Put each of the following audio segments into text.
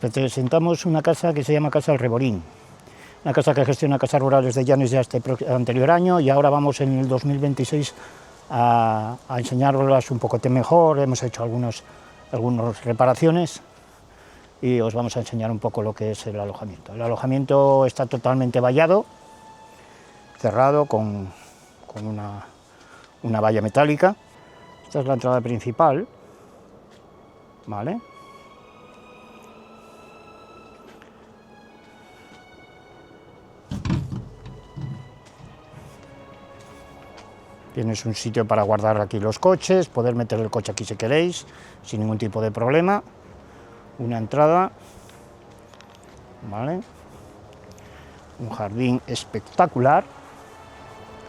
presentamos una casa que se llama Casa El Reborín, una casa que gestiona Casas Rurales de Llanes ya este anterior año, y ahora vamos en el 2026 a enseñarlas un poco mejor. Hemos hecho algunas reparaciones y os vamos a enseñar un poco lo que es el alojamiento. El alojamiento está totalmente vallado, cerrado con una valla metálica. Esta es la entrada principal, ¿vale? Tienes un sitio para guardar aquí los coches, poder meter el coche aquí si queréis, sin ningún tipo de problema. Una entrada, ¿vale? Un jardín espectacular.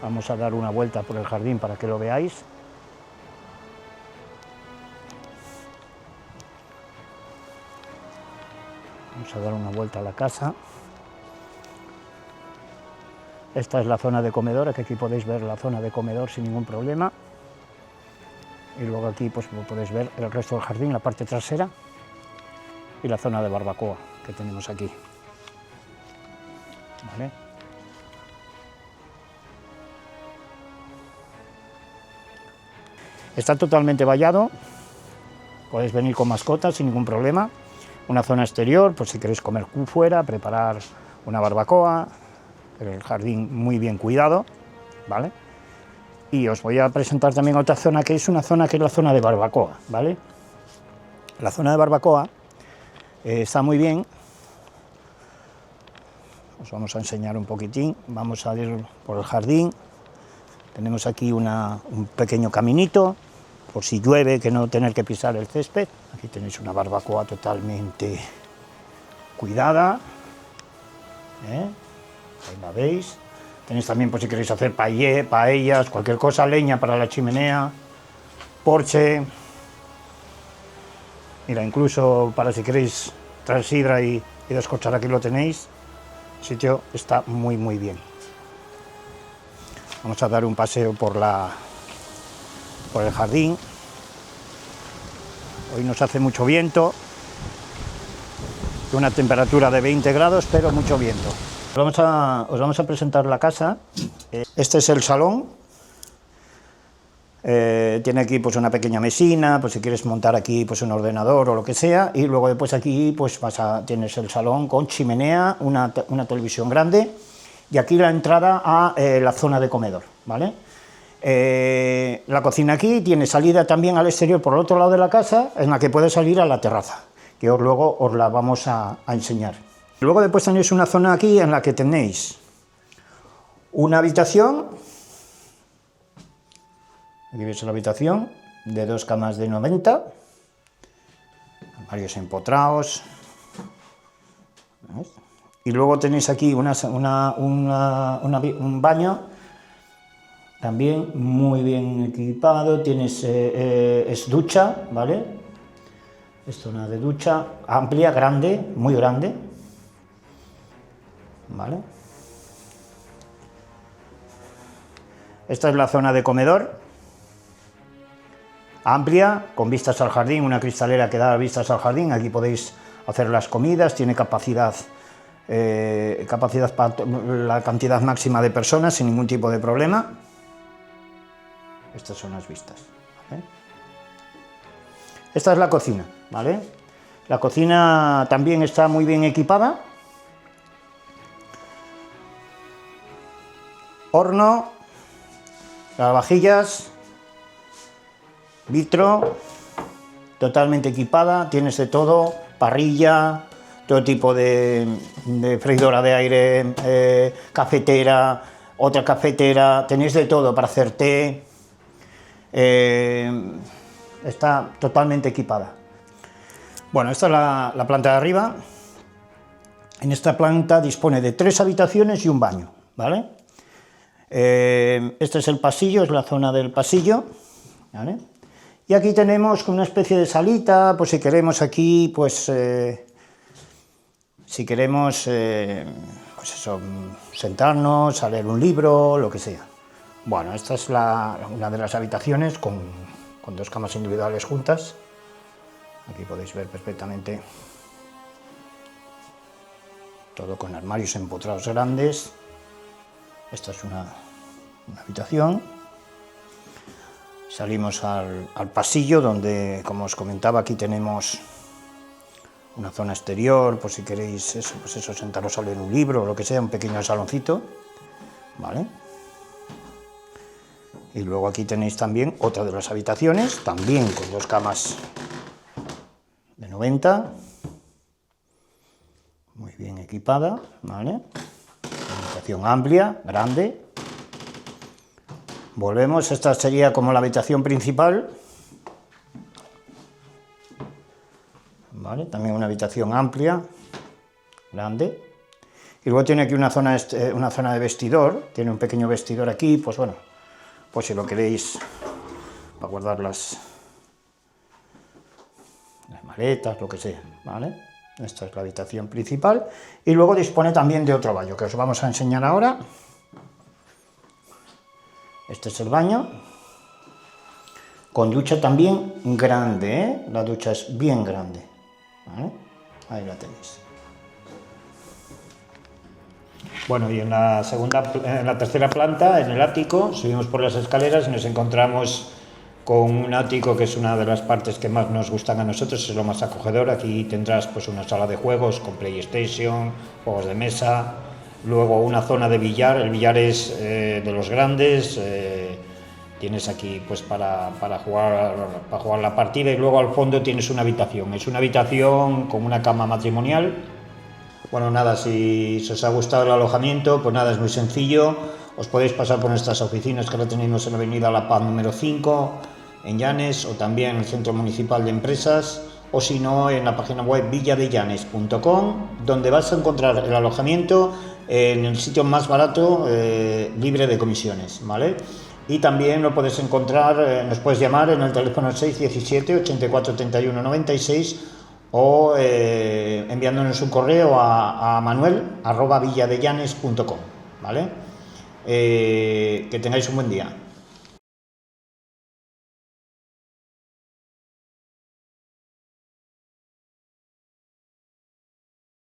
Vamos a dar una vuelta por el jardín para que lo veáis. Vamos a dar una vuelta a la casa. Esta es la zona de comedor, que aquí podéis ver la zona de comedor sin ningún problema. Y luego aquí pues podéis ver el resto del jardín, la parte trasera y la zona de barbacoa que tenemos aquí. ¿Vale? Está totalmente vallado, podéis venir con mascotas sin ningún problema. Una zona exterior, pues si queréis comer fuera, preparar una barbacoa. El jardín muy bien cuidado, ¿vale? Y os voy a presentar también otra zona que es la zona de barbacoa, ¿vale? La zona de barbacoa está muy bien. Os vamos a enseñar un poquitín. Vamos a ir por el jardín. Tenemos aquí un pequeño caminito, por si llueve, que no tener que pisar el césped. Aquí tenéis una barbacoa totalmente cuidada, ¿eh? Ahí la veis. Tenéis también, por si queréis hacer paellas, cualquier cosa, leña para la chimenea, porche. Mira, incluso para si queréis traer sidra y descorchar, aquí lo tenéis. El sitio está muy muy bien. Vamos a dar un paseo por el jardín. Hoy nos hace mucho viento, una temperatura de 20 grados, pero mucho viento. Os vamos a presentar la casa. Este es el salón. Tiene aquí pues una pequeña mesina, pues si quieres montar aquí pues un ordenador o lo que sea, y luego después aquí pues tienes el salón con chimenea, una televisión grande, y aquí la entrada a la zona de comedor, ¿vale? La cocina aquí tiene salida también al exterior por el otro lado de la casa, en la que puede salir a la terraza, que luego os la vamos a enseñar. Luego después tenéis una zona aquí en la que tenéis una habitación. Aquí veis la habitación de 2 camas de 90, varios empotrados. ¿Ves? Y luego tenéis aquí un baño también muy bien equipado. Tienes es ducha, ¿vale? Es zona de ducha amplia, grande, muy grande, ¿vale? Esta es la zona de comedor, amplia, con vistas al jardín, una cristalera que da vistas al jardín. Aquí podéis hacer las comidas, tiene capacidad para la cantidad máxima de personas sin ningún tipo de problema. Estas son las vistas, ¿vale? Esta es la cocina, ¿vale? La cocina también está muy bien equipada. Horno, lavavajillas, vitro, totalmente equipada, tienes de todo, parrilla, todo tipo de freidora de aire, cafetera, otra cafetera, tenéis de todo para hacer té. Está totalmente equipada. Bueno, esta es la planta de arriba. En esta planta dispone de 3 habitaciones y un baño, ¿vale? Este es el pasillo, es la zona del pasillo, ¿vale? Y aquí tenemos una especie de salita, pues si queremos aquí, pues si queremos pues eso, sentarnos, a leer un libro, lo que sea. Bueno, esta es una de las habitaciones con 2 camas individuales juntas. Aquí podéis ver perfectamente todo con armarios empotrados grandes. Esta es una habitación. Salimos al pasillo donde, como os comentaba, aquí tenemos una zona exterior, por si queréis eso, pues eso, sentaros a leer un libro o lo que sea, un pequeño saloncito, ¿vale? Y luego aquí tenéis también otra de las habitaciones, también con 2 camas de 90, muy bien equipada, ¿vale? Una habitación amplia, grande. Volvemos, esta sería como la habitación principal, ¿vale? También una habitación amplia, grande. Y luego tiene aquí una zona de vestidor, tiene un pequeño vestidor aquí, pues bueno, pues si lo queréis, para guardar las maletas, lo que sea, ¿vale? Esta es la habitación principal. Y luego dispone también de otro baño, que os vamos a enseñar ahora. Este es el baño, con ducha también grande, ¿eh? La ducha es bien grande, ¿vale? Ahí la tenéis. Bueno, y en la tercera planta, en el ático, subimos por las escaleras y nos encontramos con un ático que es una de las partes que más nos gustan a nosotros, es lo más acogedor. Aquí tendrás pues una sala de juegos con PlayStation, juegos de mesa. Luego una zona de billar, el billar es de los grandes, tienes aquí pues para jugar la partida, y luego al fondo tienes una habitación, es una habitación con una cama matrimonial. Bueno, nada, si os ha gustado el alojamiento, pues nada, es muy sencillo, os podéis pasar por nuestras oficinas que ahora tenemos en la avenida La Paz número 5, en Llanes, o también en el Centro Municipal de Empresas, o si no, en la página web villadellanes.com, donde vas a encontrar el alojamiento en el sitio más barato, libre de comisiones, ¿vale? Y también lo puedes encontrar, nos puedes llamar en el teléfono 617 84 31 96 o enviándonos un correo a manuel@villadellanes.com, ¿vale? Que tengáis un buen día.